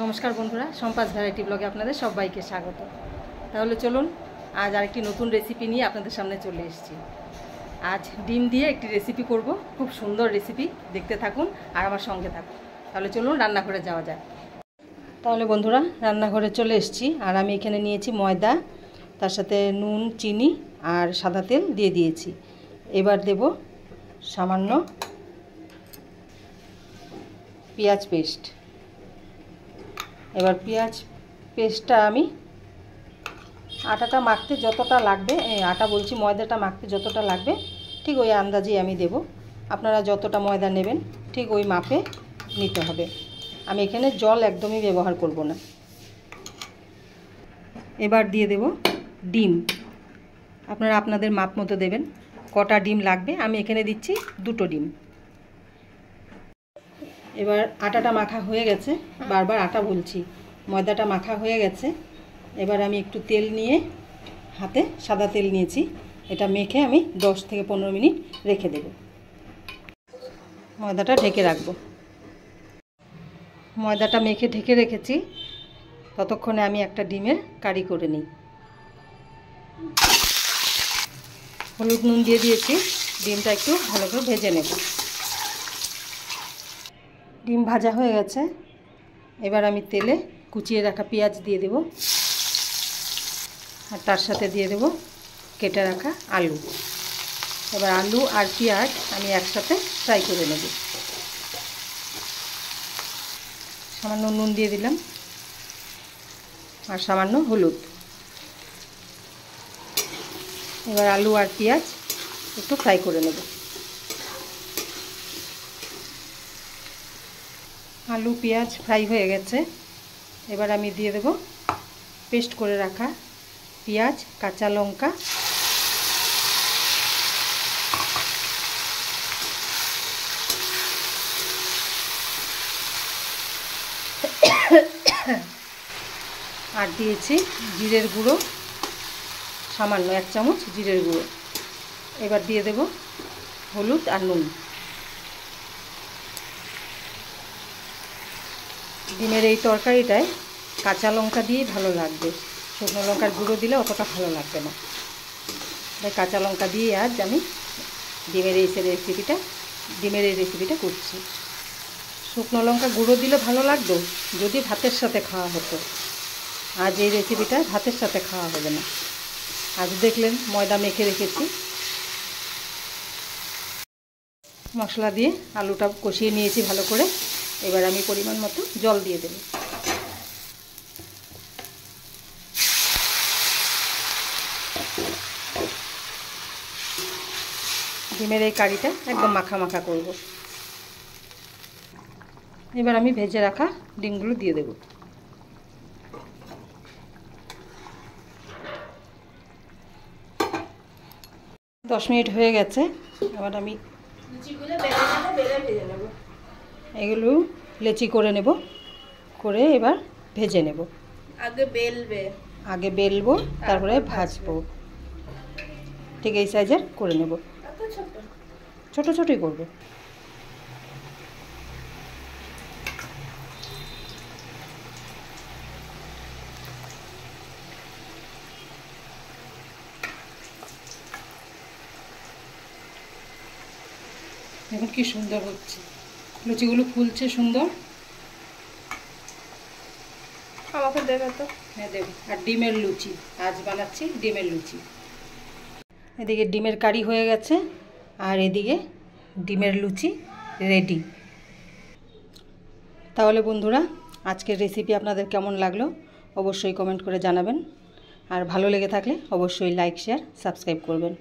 নমস্কার বন্ধুরা, সম্পাস ভ্যারাইটি ব্লগে আপনাদের সবাইকে স্বাগত। তাহলে চলুন, আজ আরেকটি নতুন রেসিপি নিয়ে আপনাদের সামনে চলে এসেছি। আজ ডিম দিয়ে একটি রেসিপি করব, খুব সুন্দর রেসিপি। দেখতে থাকুন আর আমার সঙ্গে থাকুন। তাহলে চলুন রান্নাঘরে যাওয়া যায়। তাহলে বন্ধুরা, রান্নাঘরে চলে এসেছি। আর আমি এখানে নিয়েছি ময়দা, তার সাথে নুন, চিনি আর সাদা তেল দিয়ে দিয়েছি। এবার দেব সামান্য পেঁয়াজ পেস্ট। এবার পেঁয়াজ পেস্টটা আমি আটাটা মাখতে যতটা লাগবে, আটা বলছি ময়দাটা মাখতে যতটা লাগবে ঠিক ওই আন্দাজেই আমি দেব। আপনারা যতটা ময়দা নেবেন ঠিক ওই মাপে নিতে হবে। আমি এখানে জল একদমই ব্যবহার করব না। এবার দিয়ে দেব ডিম। আপনারা আপনাদের মাপ মতো দেবেন। কটা ডিম লাগবে আমি এখানে দিচ্ছি 2টো ডিম। এবার আটাটা মাখা হয়ে গেছে, বারবার আটা বলছি, ময়দাটা মাখা হয়ে গেছে। এবার আমি একটু তেল নিয়ে, হাতে সাদা তেল নিয়েছি, এটা মেখে আমি 10 থেকে 15 মিনিট রেখে দেব। ময়দাটা ঢেকে রাখবো। ময়দাটা মেখে ঢেকে রেখেছি, ততক্ষণে আমি একটা ডিমের কারি করে নিই। হলুদ নুন দিয়ে দিয়েছি, ডিমটা একটু ভালো করে ভেজে নেব। ডিম ভাজা হয়ে গেছে। এবার আমি তেলে কুচিয়ে রাখা পেঁয়াজ দিয়ে দেব, আর তার সাথে দিয়ে দেব কেটে রাখা আলু। এবার আলু আর পেঁয়াজ আমি একসাথে ফ্রাই করে নেব। সামান্য নুন দিয়ে দিলাম আর সামান্য হলুদ। এবার আলু আর পেঁয়াজ একটু ফ্রাই করে নেব। আলু পেঁয়াজ ফ্রাই হয়ে গেছে। এবার আমি দিয়ে দেব পেস্ট করে রাখা পেঁয়াজ, কাঁচা লঙ্কা আর দিয়েছি জিরের গুঁড়ো, সামান্য 1 চামচ জিরের গুঁড়ো। এবার দিয়ে দেব হলুদ আর নুন। ডিমের এই তরকারিটায় কাঁচা লঙ্কা দিয়েই ভালো লাগবে, শুকনো লঙ্কার গুঁড়ো দিলে অতটা ভালো লাগবে না। তাই কাঁচা লঙ্কা দিয়ে আজ আমি ডিমের এই রেসিপিটা করছি। শুকনো লঙ্কা গুঁড়ো দিলে ভালো লাগতো যদি ভাতের সাথে খাওয়া হতো। আজ এই রেসিপিটা ভাতের সাথে খাওয়া হবে না। আজ দেখলেন ময়দা মেখে রেখেছি। মশলা দিয়ে আলুটা কষিয়ে নিয়েছি ভালো করে। এবার আমি পরিমাণ মতো জল দিয়ে দেব। ডিমের এই কারিটা একদম মাখা মাখা করব। এবার আমি ভেজে রাখা ডিমগুলো দিয়ে দেব। দশ মিনিট হয়ে গেছে। এবার আমি এগুলো লেচি করে নেব, করে এবার ভেজে নেব। আগে বেলবো তারপরে ভাজবো। ঠিক এই সাইজের করে নেব, ছোট ছোটই করব। দেখুন কি সুন্দর হচ্ছে, লুচিগুলো ফুলছে সুন্দর। আমাকে দেবে তো? হ্যাঁ দেব। আর ডিমের লুচি আজ বানাচ্ছি, ডিমের লুচি। এদিকে ডিমের কারি হয়ে গেছে আর এদিকে ডিমের লুচি রেডি। তাহলে বন্ধুরা, আজকের রেসিপি আপনাদের কেমন লাগলো অবশ্যই কমেন্ট করে জানাবেন। আর ভালো লেগে থাকলে অবশ্যই লাইক, শেয়ার, সাবস্ক্রাইব করবেন।